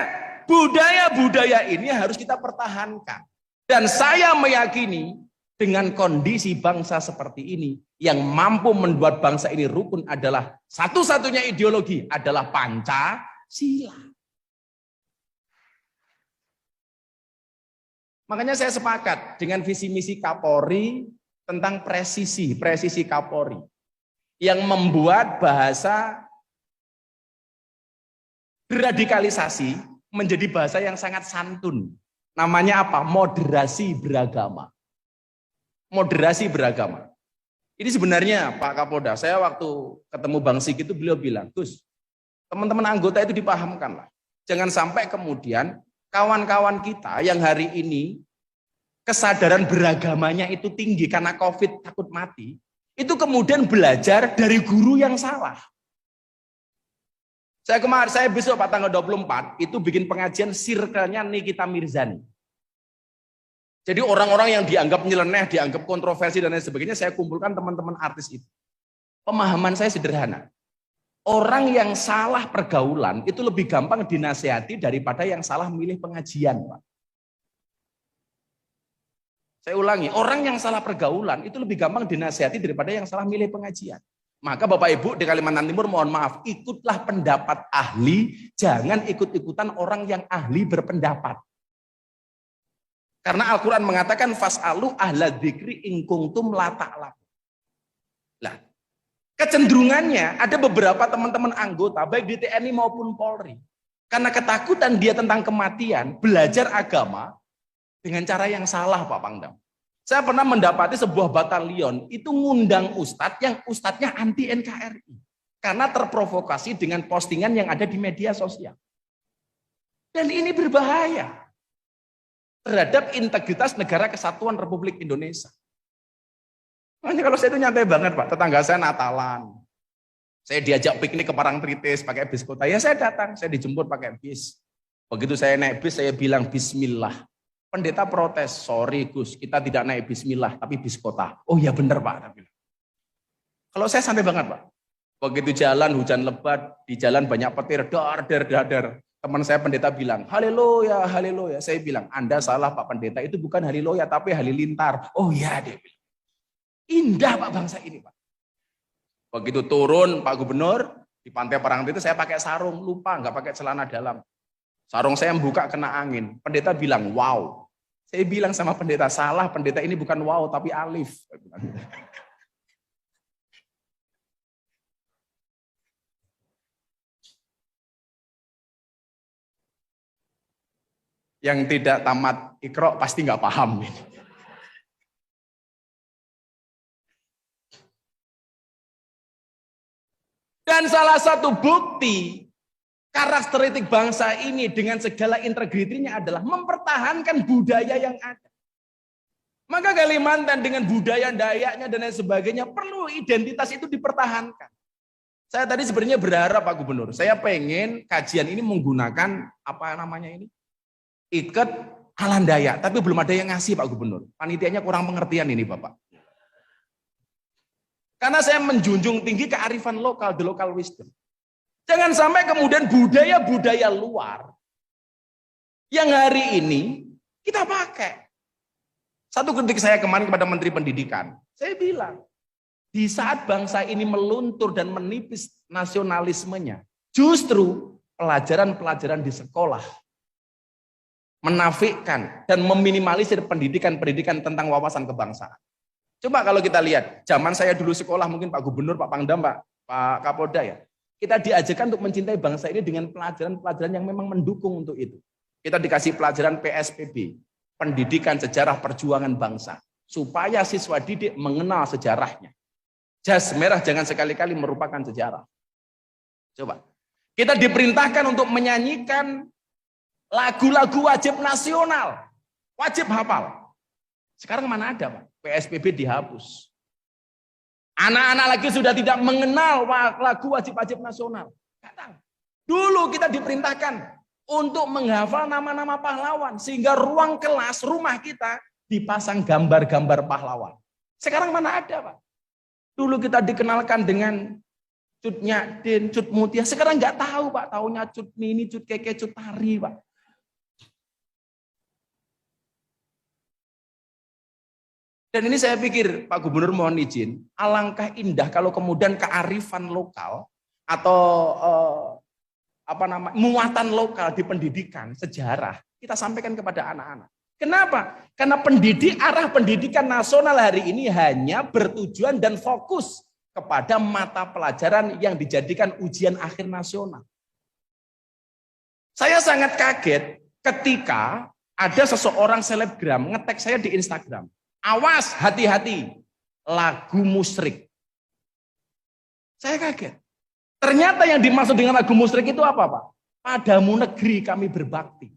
budaya-budaya ini harus kita pertahankan. Dan saya meyakini dengan kondisi bangsa seperti ini, yang mampu membuat bangsa ini rukun adalah satu-satunya ideologi adalah Pancasila. Makanya saya sepakat dengan visi misi Kapolri tentang presisi Kapolri yang membuat bahasa deradikalisasi menjadi bahasa yang sangat santun. Namanya apa? Moderasi beragama. Moderasi beragama. Ini sebenarnya Pak Kapolda, saya waktu ketemu Bang Sigi itu beliau bilang, Gus, teman-teman anggota itu dipahamkan lah. Jangan sampai kemudian kawan-kawan kita yang hari ini kesadaran beragamanya itu tinggi karena COVID takut mati, itu kemudian belajar dari guru yang salah. Saya besok Pak tanggal 24 itu bikin pengajian circle-nya Nikita Mirzani. Jadi orang-orang yang dianggap nyeleneh, dianggap kontroversi dan lain sebagainya, saya kumpulkan teman-teman artis itu. Pemahaman saya sederhana. Orang yang salah pergaulan itu lebih gampang dinasihati daripada yang salah milih pengajian, Pak. Saya ulangi, orang yang salah pergaulan itu lebih gampang dinasihati daripada yang salah milih pengajian. Maka Bapak Ibu di Kalimantan Timur mohon maaf, ikutlah pendapat ahli, jangan ikut-ikutan orang yang ahli berpendapat. Karena Al-Quran mengatakan fas'alu ahla dzikri in kuntum la ta'lamun. Lah, kecenderungannya ada beberapa teman-teman anggota baik di TNI maupun Polri, karena ketakutan dia tentang kematian, belajar agama dengan cara yang salah, Pak Pangdam. Saya pernah mendapati sebuah batalion itu ngundang ustadz yang ustadznya anti NKRI karena terprovokasi dengan postingan yang ada di media sosial. Dan ini berbahaya terhadap integritas negara kesatuan Republik Indonesia. Makanya kalau saya itu nyantai banget Pak, tetangga saya Natalan. Saya diajak piknik ke Parangtritis pakai bis kota, ya saya datang, saya dijemput pakai bis. Begitu saya naik bis, saya bilang bismillah. Pendeta protes, sorry Gus, kita tidak naik bismillah, tapi bis kota. Oh ya benar Pak. Kalau saya santai banget Pak. Begitu jalan, hujan lebat, di jalan banyak petir, dar. Teman saya pendeta bilang, haleluya, haleluya. Saya bilang, Anda salah Pak Pendeta, itu bukan haleluya, tapi halilintar. Oh ya, dia bilang. Indah Pak bangsa ini Pak. Begitu turun Pak Gubernur, di Pantai Parangtritis saya pakai sarung, lupa, nggak pakai celana dalam. Sarung saya membuka kena angin. Pendeta bilang, wow. Saya bilang sama pendeta, salah pendeta ini bukan wow, tapi alif. Yang tidak tamat Iqra pasti nggak paham. Dan salah satu bukti karakteristik bangsa ini dengan segala integritinya adalah mempertahankan budaya yang ada. Maka Kalimantan dengan budaya Dayaknya dan lain sebagainya perlu identitas itu dipertahankan. Saya tadi sebenarnya berharap Pak Gubernur, saya pengen kajian ini menggunakan apa namanya ini? Iket Alan Dayak, tapi belum ada yang ngasih Pak Gubernur. Panitianya kurang pengertian ini Bapak. Karena saya menjunjung tinggi kearifan lokal, the local wisdom. Jangan sampai kemudian budaya-budaya luar yang hari ini kita pakai. Satu kritik saya kemarin kepada Menteri Pendidikan, saya bilang, di saat bangsa ini meluntur dan menipis nasionalismenya, justru pelajaran-pelajaran di sekolah menafikan dan meminimalisir pendidikan-pendidikan tentang wawasan kebangsaan. Coba kalau kita lihat, zaman saya dulu sekolah, mungkin Pak Gubernur, Pak Pangdam, Pak Kapolda ya, kita diajarkan untuk mencintai bangsa ini dengan pelajaran-pelajaran yang memang mendukung untuk itu. Kita dikasih pelajaran PSPB, pendidikan sejarah perjuangan bangsa. supaya siswa didik mengenal sejarahnya. Jas merah jangan sekali-kali merupakan sejarah. Coba. Kita diperintahkan untuk menyanyikan lagu-lagu wajib nasional. Wajib hafal. Sekarang mana ada, Pak? PSBB dihapus. Anak-anak lagi sudah tidak mengenal lagu wajib-wajib nasional. Kadang. Dulu kita diperintahkan untuk menghafal nama-nama pahlawan. Sehingga ruang kelas, rumah kita dipasang gambar-gambar pahlawan. Sekarang mana ada, Pak? Dulu kita dikenalkan dengan Cut Nyadin, Cut Mutia. Sekarang nggak tahu, Pak. Taunya Cut Mini, Cut Keke, Cut Tari, Pak. Dan ini saya pikir, Pak Gubernur mohon izin, alangkah indah kalau kemudian kearifan lokal atau muatan lokal di pendidikan, sejarah, kita sampaikan kepada anak-anak. Kenapa? Karena arah pendidikan nasional hari ini hanya bertujuan dan fokus kepada mata pelajaran yang dijadikan ujian akhir nasional. Saya sangat kaget ketika ada seseorang selebgram nge-tag saya di Instagram. Awas, hati-hati, lagu musyrik. Saya kaget. Ternyata yang dimaksud dengan lagu musyrik itu apa, Pak? Padamu negeri kami berbakti.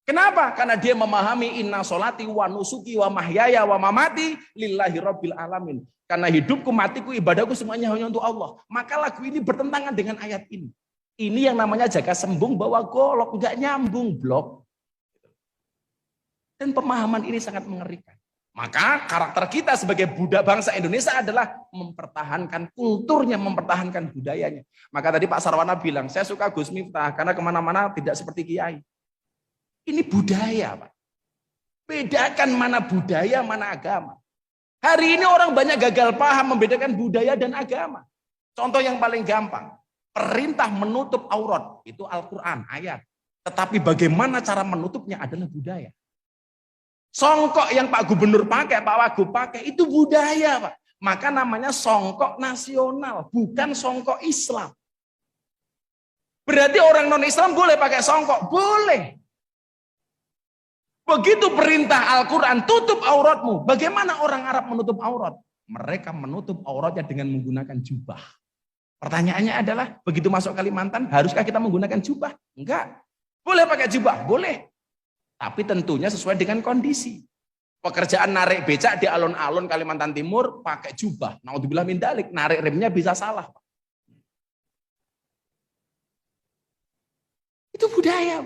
Kenapa? Karena dia memahami inna sholati wa nusuki wa mahyaya wa mamati lillahi rabbil alamin. Karena hidupku, matiku, ibadahku semuanya hanya untuk Allah. Maka lagu ini bertentangan dengan ayat ini. Ini yang namanya jaga sembung bawa golok, enggak nyambung blok. Dan pemahaman ini sangat mengerikan. Maka karakter kita sebagai budak bangsa Indonesia adalah mempertahankan kulturnya, mempertahankan budayanya. Maka tadi Pak Sarwana bilang, saya suka Gus Miftah karena kemana-mana tidak seperti Kiai. Ini budaya, Pak. Bedakan mana budaya, mana agama. Hari ini orang banyak gagal paham membedakan budaya dan agama. Contoh yang paling gampang, perintah menutup aurat, itu Al-Quran, ayat. Tetapi bagaimana cara menutupnya adalah budaya. Songkok yang Pak Gubernur pakai, Pak Wagub pakai, itu budaya, Pak. Maka namanya songkok nasional, bukan songkok Islam. Berarti orang non-Islam boleh pakai songkok? Boleh. Begitu perintah Al-Quran, tutup auratmu. Bagaimana orang Arab menutup aurat? Mereka menutup auratnya dengan menggunakan jubah. Pertanyaannya adalah, begitu masuk Kalimantan, haruskah kita menggunakan jubah? Enggak. Boleh pakai jubah? Boleh. Tapi tentunya sesuai dengan kondisi. Pekerjaan narik becak di alun-alun Kalimantan Timur pakai jubah. Naudzubillah min dzalik, narik remnya bisa salah. Itu budaya.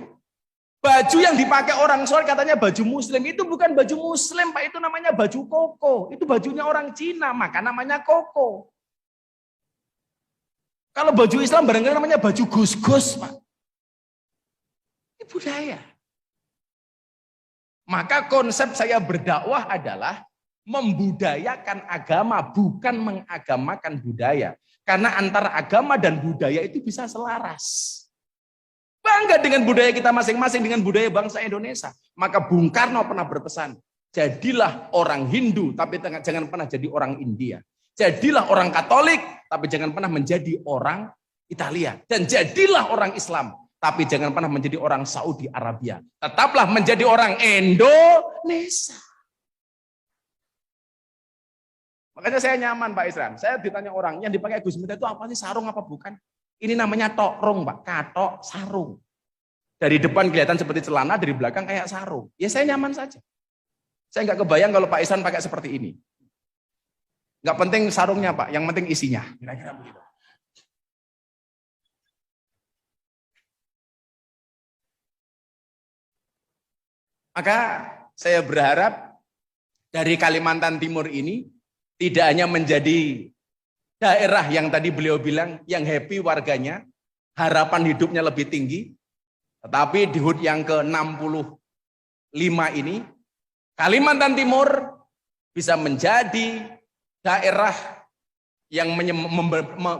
Baju yang dipakai orang soleh katanya baju muslim, itu bukan baju muslim, Pak, itu namanya baju koko. Itu bajunya orang Cina, maka namanya koko. Kalau baju Islam barangkali namanya baju gus-gus, Pak. Ini budaya. Maka konsep saya berdakwah adalah membudayakan agama, bukan mengagamakan budaya. Karena antara agama dan budaya itu bisa selaras. Bangga dengan budaya kita masing-masing, dengan budaya bangsa Indonesia. Maka Bung Karno pernah berpesan, jadilah orang Hindu, tapi jangan pernah jadi orang India. Jadilah orang Katolik, tapi jangan pernah menjadi orang Italia. Dan jadilah orang Islam, tapi jangan pernah menjadi orang Saudi Arabia. Tetaplah menjadi orang Indonesia. Makanya saya nyaman, Pak Isran. Saya ditanya orang, yang dipakai Gus Miftah itu apa sih, sarung apa bukan? Ini namanya tokrong, Pak, katok sarung. Dari depan kelihatan seperti celana, dari belakang kayak sarung. Ya saya nyaman saja. Saya nggak kebayang kalau Pak Ihsan pakai seperti ini. Nggak penting sarungnya, Pak, yang penting isinya. Kira-kira begitu. Maka saya berharap dari Kalimantan Timur ini tidak hanya menjadi daerah yang tadi beliau bilang, yang happy warganya, harapan hidupnya lebih tinggi, tetapi di HUT yang ke-65 ini, Kalimantan Timur bisa menjadi daerah yang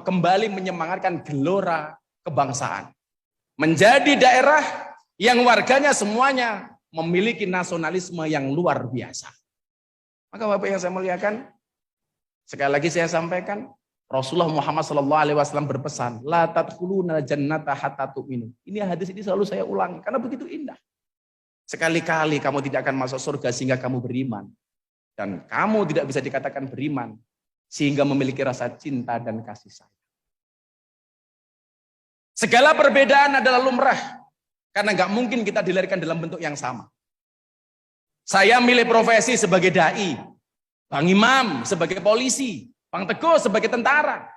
kembali menyemangatkan gelora kebangsaan. Menjadi daerah yang warganya semuanya memiliki nasionalisme yang luar biasa. Maka Bapak yang saya muliakan, sekali lagi saya sampaikan, Rasulullah Muhammad SAW berpesan, la tadkhuluna jannata hatta tu'minu. Ini hadis ini selalu saya ulangi karena begitu indah. Sekali-kali kamu tidak akan masuk surga sehingga kamu beriman. Dan kamu tidak bisa dikatakan beriman sehingga memiliki rasa cinta dan kasih sayang. Segala perbedaan adalah lumrah, karena nggak mungkin kita dilahirkan dalam bentuk yang sama. Saya milih profesi sebagai dai, Bang Imam sebagai polisi, Bang Teguh sebagai tentara,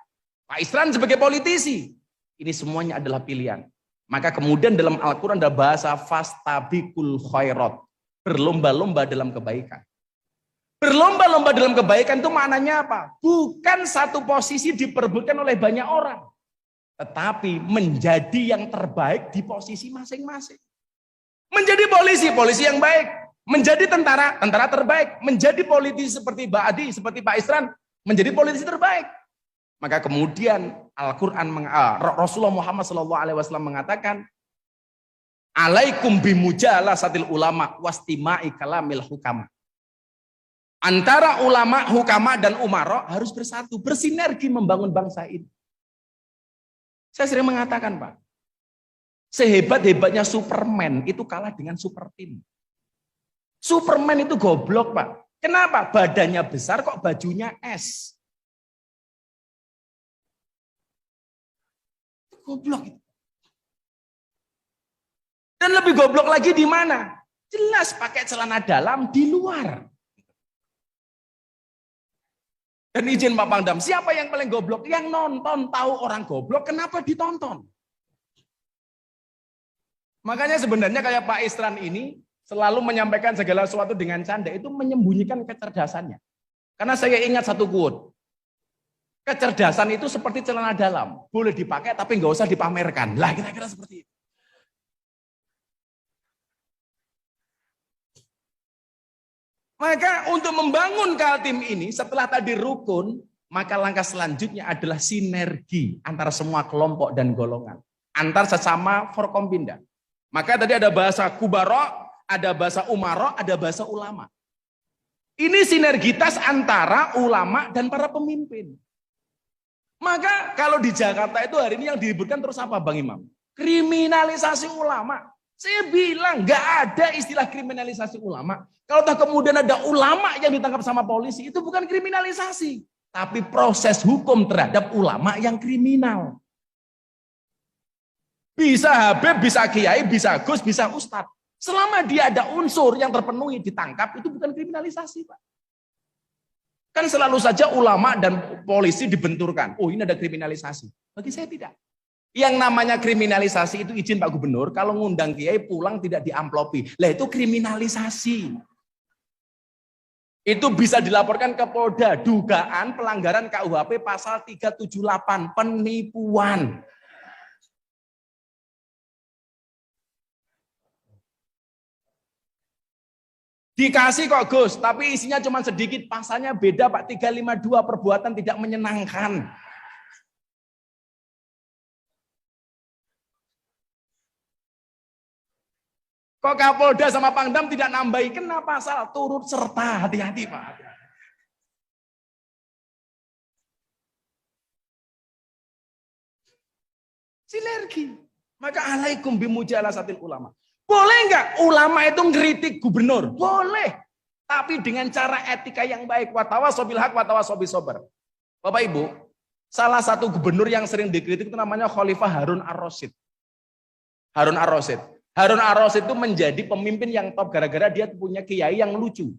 Pak Isran sebagai politisi. Ini semuanya adalah pilihan. Maka kemudian dalam Al-Quran ada bahasa fastabiqul khairat, berlomba-lomba dalam kebaikan. Berlomba-lomba dalam kebaikan itu maknanya apa? Bukan satu posisi diperebutkan oleh banyak orang, tetapi menjadi yang terbaik di posisi masing-masing. Menjadi polisi, polisi yang baik. Menjadi tentara, tentara terbaik. Menjadi politisi seperti Mbak Adi, seperti Pak Isran, menjadi politisi terbaik. Maka kemudian Al-Quran, Rasulullah Muhammad SAW mengatakan, alaikum bimujalasatil ulama wastima'i kalamil hukama. Antara ulama, hukama, dan umara harus bersatu, bersinergi membangun bangsa ini. Saya sering mengatakan, Pak, sehebat-hebatnya Superman itu kalah dengan super team. Superman itu goblok, Pak. Kenapa? Badannya besar kok bajunya es. Goblok itu. Dan lebih goblok lagi di mana? Jelas pakai celana dalam di luar. Dan izin Pak Pangdam, siapa yang paling goblok? Yang nonton tahu orang goblok, kenapa ditonton? Makanya sebenarnya kayak Pak Isran ini selalu menyampaikan segala sesuatu dengan canda, itu menyembunyikan kecerdasannya. Karena saya ingat satu quote, kecerdasan itu seperti celana dalam, boleh dipakai tapi nggak usah dipamerkan. Lah kira-kira seperti itu. Maka untuk membangun Kaltim ini, setelah tadi rukun, maka langkah selanjutnya adalah sinergi antara semua kelompok dan golongan. Antar sesama Forkompinda. Maka tadi ada bahasa Kubaro, ada bahasa Umaro, ada bahasa ulama. Ini sinergitas antara ulama dan para pemimpin. Maka kalau di Jakarta itu hari ini yang diributkan terus apa Bang Imam? Kriminalisasi ulama. Saya bilang nggak ada istilah kriminalisasi ulama. Kalau toh kemudian ada ulama yang ditangkap sama polisi, itu bukan kriminalisasi. Tapi proses hukum terhadap ulama yang kriminal. Bisa Habib, bisa Kiai, bisa Gus, bisa Ustadz. Selama dia ada unsur yang terpenuhi ditangkap, itu bukan kriminalisasi, Pak. Kan selalu saja ulama dan polisi dibenturkan. Oh ini ada kriminalisasi. Bagi saya tidak. Yang namanya kriminalisasi itu izin Pak Gubernur, kalau ngundang Kiai pulang tidak diamplopi. Lah itu kriminalisasi. Itu bisa dilaporkan ke Polda, dugaan pelanggaran KUHP pasal 378, penipuan. Dikasih kok Gus, tapi isinya cuma sedikit, pasalnya beda Pak, 352 perbuatan tidak menyenangkan. Kok Kapolda sama Pangdam tidak nambahi, kenapa pasal turut serta, hati-hati Pak. Sinergi. Maka alaikum bimujalasatil ulama. Boleh nggak ulama itu ngeritik gubernur? Boleh. Tapi dengan cara etika yang baik. Watawasobil haq, watawasobil sober. Bapak Ibu, salah satu gubernur yang sering dikritik itu namanya Khalifah Harun Ar-Rasyid. Harun Ar-Rasyid. Harun Ar-Rasyid itu menjadi pemimpin yang top gara-gara dia punya kiai yang lucu.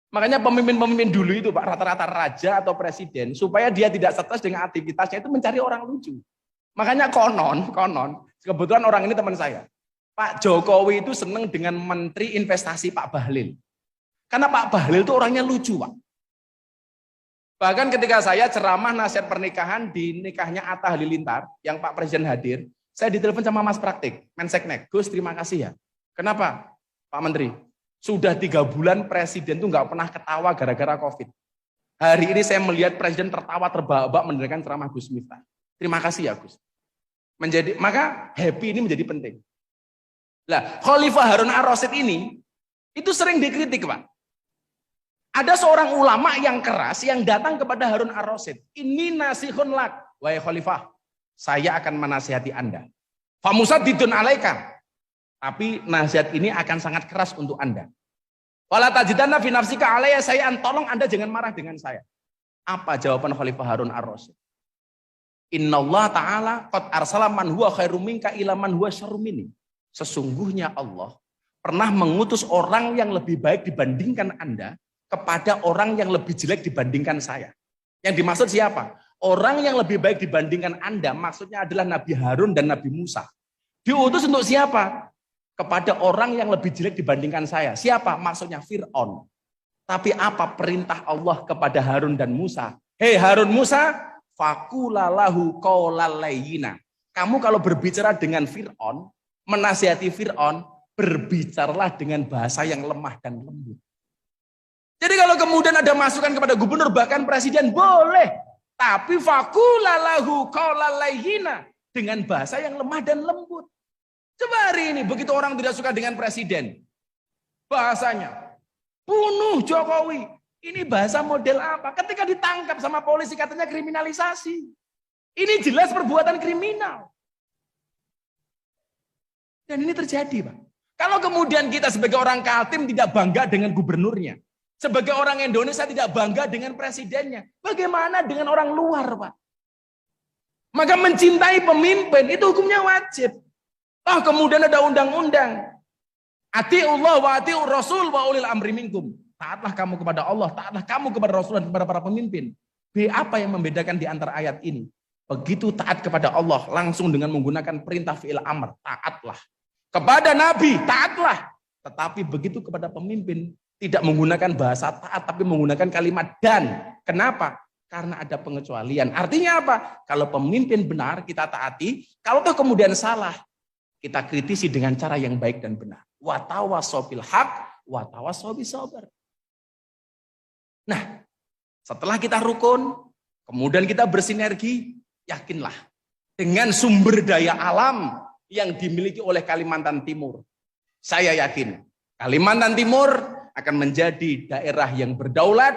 Makanya pemimpin-pemimpin dulu itu Pak, rata-rata raja atau presiden, supaya dia tidak stres dengan aktivitasnya itu mencari orang lucu. Makanya konon, kebetulan orang ini teman saya. Pak Jokowi itu senang dengan Menteri Investasi Pak Bahlil. Karena Pak Bahlil itu orangnya lucu, Pak. Bahkan ketika saya ceramah nasihat pernikahan di nikahnya Atta Halilintar, yang Pak Presiden hadir, saya ditelepon sama Mas Praktik, Menseknek, Gus terima kasih ya. Kenapa Pak Menteri? Sudah 3 bulan Presiden tuh nggak pernah ketawa gara-gara COVID. Hari ini saya melihat Presiden tertawa terbahak-bahak mendengarkan ceramah Gus Miftah. Terima kasih ya Gus. Maka happy ini menjadi penting. Lah, Khalifah Harun Ar-Rasyid ini itu sering dikritik, Pak. Ada seorang ulama yang keras yang datang kepada Harun Ar-Rasyid. Ini nasihun lak, wahai Khalifah, saya akan menasihati Anda. Famusaddidun alaika. Tapi nasihat ini akan sangat keras untuk Anda. Wala tajidanna fi nafsika alayya say'an, tolong Anda jangan marah dengan saya. Apa jawaban Khalifah Harun ar-Rasyid? Innallaha ta'ala qad arsala man huwa khairum minka ila man huwa syarrum minni. Sesungguhnya Allah pernah mengutus orang yang lebih baik dibandingkan Anda kepada orang yang lebih jelek dibandingkan saya. Yang dimaksud siapa? Orang yang lebih baik dibandingkan Anda maksudnya adalah Nabi Harun dan Nabi Musa. Diutus untuk siapa? Kepada orang yang lebih jelek dibandingkan saya. Siapa? Maksudnya Fir'aun. Tapi apa perintah Allah kepada Harun dan Musa? Hei Harun Musa, fakulalahu qaulal layyina. Kamu kalau berbicara dengan Fir'aun, menasihati Fir'aun, berbicaralah dengan bahasa yang lemah dan lembut. Jadi kalau kemudian ada masukan kepada gubernur, bahkan presiden, boleh. Tapi fakulalahu qaulal layyina, dengan bahasa yang lemah dan lembut. Coba hari ini, begitu orang tidak suka dengan presiden, bahasanya, bunuh Jokowi. Ini bahasa model apa? Ketika ditangkap sama polisi katanya kriminalisasi. Ini jelas perbuatan kriminal. Dan ini terjadi, Pak. Kalau kemudian kita sebagai orang Kaltim tidak bangga dengan gubernurnya, sebagai orang Indonesia tidak bangga dengan presidennya, bagaimana dengan orang luar, Pak? Maka mencintai pemimpin itu hukumnya wajib. Oh, kemudian ada undang-undang. Atiullah wa atiur rasul wa ulil amri minkum. Taatlah kamu kepada Allah, taatlah kamu kepada Rasul dan kepada para pemimpin. B, apa yang membedakan di antara ayat ini? Begitu taat kepada Allah, langsung dengan menggunakan perintah fi'il amr, taatlah. Kepada Nabi, taatlah. Tetapi begitu kepada pemimpin, tidak menggunakan bahasa taat, tapi menggunakan kalimat dan. Kenapa? Karena ada pengecualian. Artinya apa? Kalau pemimpin benar, kita taati. Kalau toh kemudian salah, kita kritisi dengan cara yang baik dan benar. Wa tawassaw bil haq, wa tawassaw bis sabr. Nah, setelah kita rukun, kemudian kita bersinergi, yakinlah dengan sumber daya alam yang dimiliki oleh Kalimantan Timur. Saya yakin Kalimantan Timur akan menjadi daerah yang berdaulat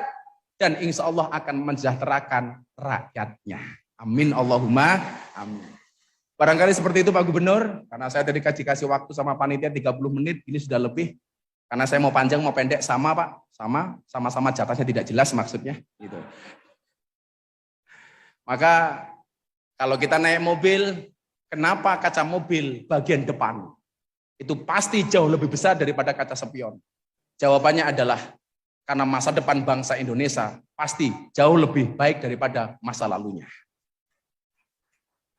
dan insya Allah akan mensejahterakan rakyatnya. Amin Allahumma amin. Barangkali seperti itu Pak Gubernur, karena saya tadi kasih waktu sama panitia 30 menit, ini sudah lebih. Karena saya mau panjang, mau pendek, sama Pak. Sama-sama jatahnya tidak jelas maksudnya. Gitu. Maka kalau kita naik mobil, kenapa kaca mobil bagian depan? Itu pasti jauh lebih besar daripada kaca spion. Jawabannya adalah karena masa depan bangsa Indonesia pasti jauh lebih baik daripada masa lalunya.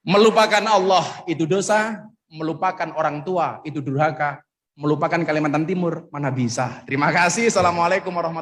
Melupakan Allah itu dosa, melupakan orang tua itu durhaka, melupakan Kalimantan Timur mana bisa. Terima kasih. Assalamualaikum warahmatullahi wabarakatuh.